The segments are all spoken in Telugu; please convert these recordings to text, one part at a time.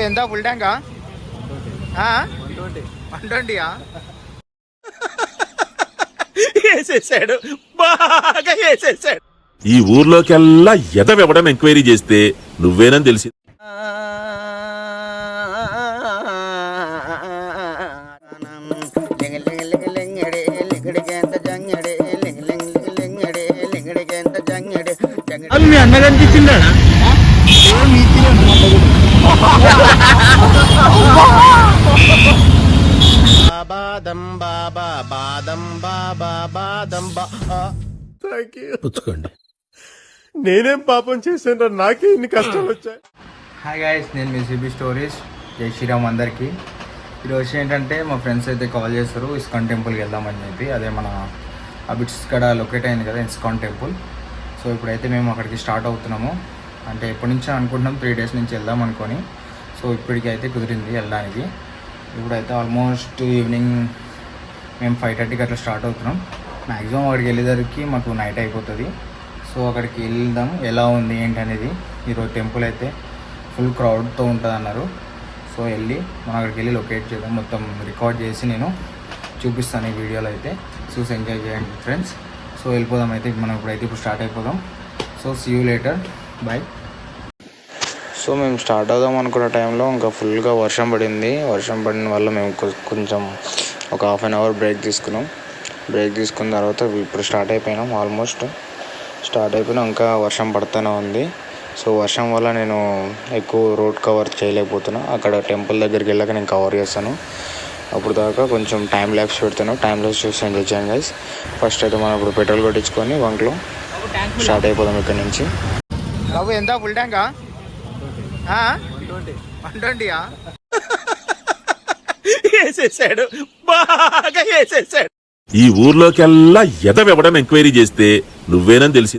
ఎంత ఫుల్ ట్యాంకా 120 వేసేసాడు, బాగా వేసేసాడు. ఈ ఊర్లోకెల్లా ఎదవెవడం ఎంక్వైరీ చేస్తే నువ్వేనని తెలిసి మీ అన్న కనిపించిందా? పుచ్చుకోండి. నేనేం పాపం చేశాను, నాకే ఇన్ని కష్టాలు వచ్చాయి. హాయ్ గైస్, నేను మీ సిబి స్టోరీస్. జై శ్రీరామ్ అందరికీ. ఈరోజు ఏంటంటే మా ఫ్రెండ్స్ అయితే కాల్ చేస్తారు ఇస్కాన్ టెంపుల్కి వెళ్దామని చెప్పి. అదే మన అబిట్స్ కాడ లొకేట్ అయింది కదా ఇస్కాన్ టెంపుల్. సో ఇప్పుడైతే మేము అక్కడికి స్టార్ట్ అవుతున్నాము. అంటే ఎప్పటి నుంచో అనుకుంటున్నాం, 3 days నుంచి వెళ్దాం అనుకొని. సో ఇప్పటికి అయితే కుదిరింది వెళ్ళడానికి. ఇప్పుడైతే ఆల్మోస్ట్ ఈవినింగ్ మేము 5:30కి అట్లా స్టార్ట్ అవుతున్నాం. మ్యాక్సిమం అక్కడికి వెళ్ళేసరికి మాకు నైట్ అయిపోతుంది. సో అక్కడికి వెళ్దాం ఎలా ఉంది ఏంటి అనేది. ఈరోజు టెంపుల్ అయితే ఫుల్ క్రౌడ్తో ఉంటుంది అన్నారు. సో వెళ్ళి మనం అక్కడికి వెళ్ళి లొకేట్ చేద్దాం. మొత్తం రికార్డ్ చేసి నేను చూపిస్తాను ఈ వీడియోలో అయితే. చూసి ఎంజాయ్ చేయండి ఫ్రెండ్స్. సో వెళ్ళిపోదాం అయితే. మనం ఇప్పుడు స్టార్ట్ అయిపోదాం. So see you later, bye. So మేము స్టార్ట్ అవుదాం అనుకున్న టైంలో ఇంకా ఫుల్గా వర్షం పడింది. వర్షం పడిన వల్ల మేము కొంచెం ఒక 1/2 hour బ్రేక్ తీసుకున్నాం. బ్రేక్ తీసుకున్న తర్వాత ఇప్పుడు స్టార్ట్ అయిపోయినాం. ఆల్మోస్ట్ స్టార్ట్ అయిపోయినా ఇంకా వర్షం పడుతూనే ఉంది. సో వర్షం వల్ల నేను ఎక్కువ రోడ్ కవర్ చేయలేకపోతున్నా. అక్కడ టెంపుల్ దగ్గరికి వెళ్ళాక నేను కవర్ చేస్తాను. అప్పుడు దాకా కొంచెం టైం ల్యాప్స్ పెడతాను. టైం ల్యాప్స్ చూసి ఎంజాయ్ చేయండి గైస్. ఫస్ట్ అయితే మనం ఇప్పుడు పెట్రోల్ కొట్టించుకొని బంక్లో స్టార్ట్ అయిపోదాం ఇక్కడ నుంచి. బాబు ఎంత ఫుల్ ట్యాంకా 120 వేసేసాడు, బాగా వేసేసాడు. ఈ ఊర్లోకెల్లా ఎదవెవడం ఎంక్వైరీ చేస్తే నువ్వేనని తెలిసి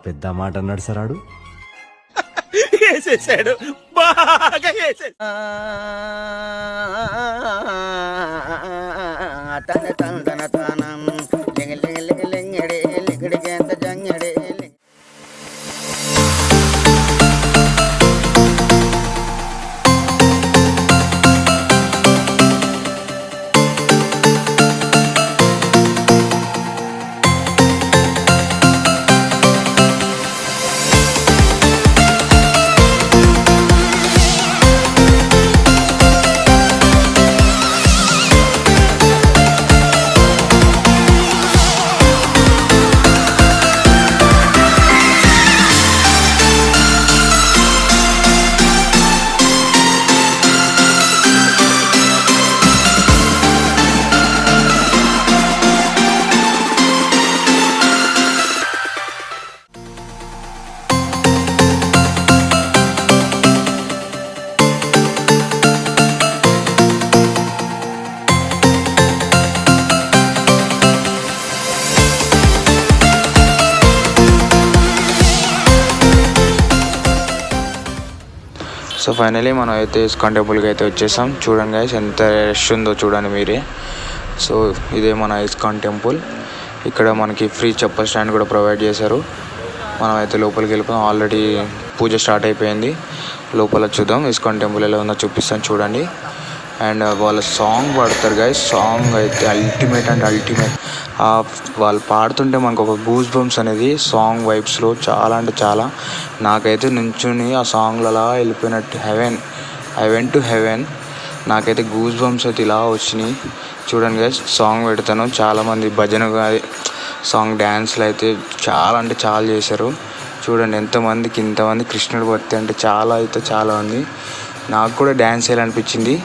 పెద్ద మాట అన్నాడు సరాడు. వేసేసాడు, బాగా వేసేసాడు. సో ఫైనలీ మనం అయితే ఇస్కాన్ టెంపుల్కి అయితే వచ్చేసాం. చూడండి గైస్ ఎంత రష్ ఉందో చూడండి మీరే. సో ఇదే మన ఇస్కాన్ టెంపుల్. ఇక్కడ మనకి ఫ్రీ చెప్పల్ స్టాండ్ కూడా ప్రొవైడ్ చేశారు. మనం అయితే లోపలికి వెళ్ళిపోయాం. ఆల్రెడీ పూజ స్టార్ట్ అయిపోయింది. లోపల చూద్దాం ఇస్కాన్ టెంపుల్ ఎలా ఉందో చూపిస్తాను చూడండి. అండ్ వాళ్ళ సాంగ్ పాడతారు గైస్. సాంగ్ అయితే అల్టిమేట్ అంటే అల్టిమేట్. వాళ్ళు పాడుతుంటే మనకు ఒక గూస్ బంప్స్ అనేది సాంగ్ వైబ్స్లో చాలా అంటే చాలా. నాకైతే నుంచుని ఆ సాంగ్లో అలా వెళ్ళిపోయినట్టు ఐ వెంట్ టు హెవెన్. నాకైతే గూస్ బంప్స్ అయితే ఇలా వచ్చినాయి. చూడండి గైస్, సాంగ్ పెడతాను. చాలామంది భజన సాంగ్ డ్యాన్స్లు అయితే చాలా అంటే చాలా చేశారు. చూడండి ఇంతమంది కృష్ణుడు భక్తి అంటే చాలా ఉంది. నాకు కూడా డ్యాన్స్ చేయాలనిపించింది.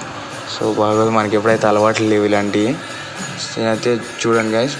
సో బాగా మనకి ఎప్పుడైతే అలవాట్లు లేవు ఇలాంటివి. నేనైతే చూడండి గైస్.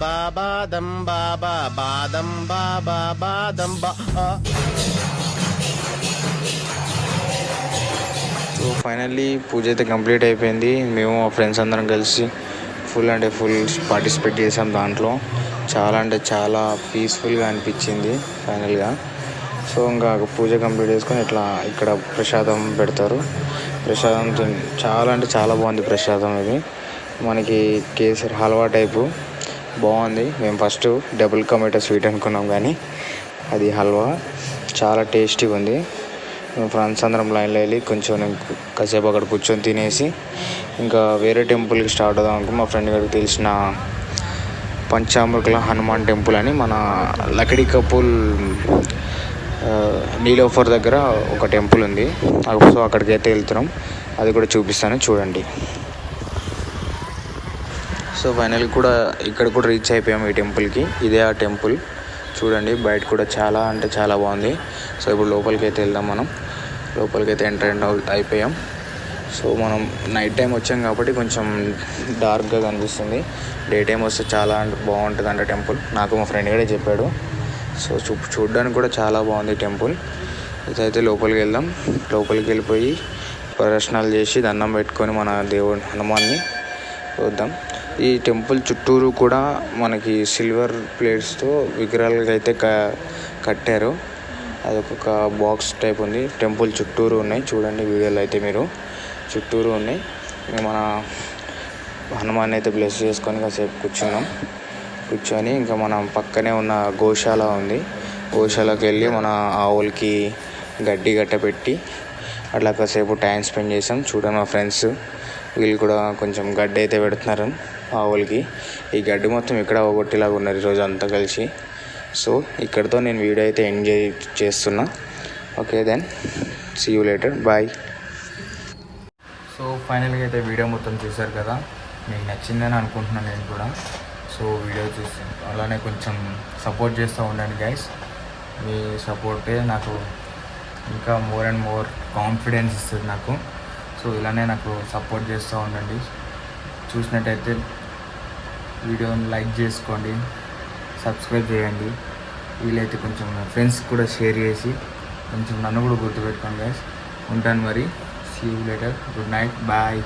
బాబా బాదం బాబా బాదం బాబా బాదం బా సో ఫైనల్లీ పూజ అయితే కంప్లీట్ అయిపోయింది. మేము మా ఫ్రెండ్స్ అందరం కలిసి ఫుల్ పార్టిసిపేట్ చేసాం. దాంట్లో చాలా అంటే చాలా పీస్ఫుల్గా అనిపించింది ఫైనల్గా. సో ఇంకా పూజ కంప్లీట్ చేసుకొని ఇట్లా ఇక్కడ ప్రసాదం పెడతారు. ప్రసాదం చాలా అంటే చాలా బాగుంది ప్రసాదం. ఇది మనకి కేసరి హల్వా టైపు బాగుంది. మేము first double ka meetha sweet అనుకున్నాం, కానీ అది హల్వా చాలా టేస్టీగా ఉంది. మేము ఫ్రెండ్స్ అందరం లైన్లో వెళ్ళి కొంచెం కాసేపు అక్కడ కూర్చొని తినేసి ఇంకా వేరే టెంపుల్కి స్టార్ట్ అవుదాం అనుకో. మా ఫ్రెండ్ గారికి తెలిసిన పంచామృకుల హనుమాన్ టెంపుల్ అని మన లకడీ కపూల్ నీలోఫర్ దగ్గర ఒక టెంపుల్ ఉంది. సో అక్కడికి అయితే వెళ్తున్నాం, అది కూడా చూపిస్తాను చూడండి. సో ఫైనల్ కూడా ఇక్కడ కూడా రీచ్ అయిపోయాం ఈ టెంపుల్కి. ఇదే ఆ టెంపుల్ చూడండి. బయట కూడా చాలా అంటే చాలా బాగుంది. సో ఇప్పుడు లోపలికి అయితే వెళ్దాం. మనం లోపలికి అయితే ఎంటర్ అయిపోయాం. సో మనం నైట్ టైం వచ్చాం కాబట్టి కొంచెం డార్క్గా కనిపిస్తుంది. డే టైం వస్తే చాలా బాగుంటుంది అంట టెంపుల్. నాకు మా ఫ్రెండ్ కూడా చెప్పాడు. సో చూడడానికి కూడా చాలా బాగుంది టెంపుల్. ఇదైతే లోపలికి వెళ్దాం. లోపలికి వెళ్ళిపోయి ప్రదర్శనలు చేసి దండం పెట్టుకొని మన దేవుడు హనుమాన్ని చూద్దాం. ఈ టెంపుల్ చుట్టూరు కూడా మనకి సిల్వర్ ప్లేట్స్తో విగ్రహాలు అయితే కట్టారు. అదొక బాక్స్ టైప్ ఉంది. టెంపుల్ చుట్టూరు ఉన్నాయి చూడండి. వీడియోలో అయితే మీరు చుట్టూరు ఉన్నాయి. మన హనుమాన్ అయితే బ్లెస్ చేసుకొని కాసేపు కూర్చొని ఇంకా మనం పక్కనే ఉన్న గోశాల ఉంది. గోశాలకు వెళ్ళి మన ఆవులకి గడ్డి గట్ట పెట్టి అట్లా కాసేపు టైం స్పెండ్ చేసాం. చూడండి మా ఫ్రెండ్స్ వీళ్ళు కూడా కొంచెం గడ్డి అయితే పెడుతున్నారు ఆవులకి. ఈ గడ్డి మొత్తం ఇక్కడ ఒకటిలాగా ఉన్నారు ఈరోజు అంతా కలిసి. సో ఇక్కడితో నేను వీడియో అయితే ఎంజాయ్ చేస్తున్నా. Okay then see you later, bye. So ఫైనల్గా అయితే వీడియో మొత్తం చూశారు కదా. మీకు నచ్చిందని అనుకుంటున్నాను నేను కూడా. సో వీడియో చూసి అలానే కొంచెం సపోర్ట్ చేస్తూ ఉండండి గైస్. మీ సపోర్టే నాకు ఇంకా మోర్ అండ్ మోర్ కాన్ఫిడెన్స్ ఇస్తుంది నాకు. సో ఇలానే నాకు సపోర్ట్ చేస్తూ ఉండండి. చూసినట్టయితే వీడియోని లైక్ చేసుకోండి, సబ్స్క్రైబ్ చేయండి. వీలైతే కొంచెం నా ఫ్రెండ్స్ కూడా షేర్ చేసి కొంచెం నన్ను కూడా గుర్తుపెట్టుకోండి గైస్. ఉంటాను మరి. See you later, good night, bye.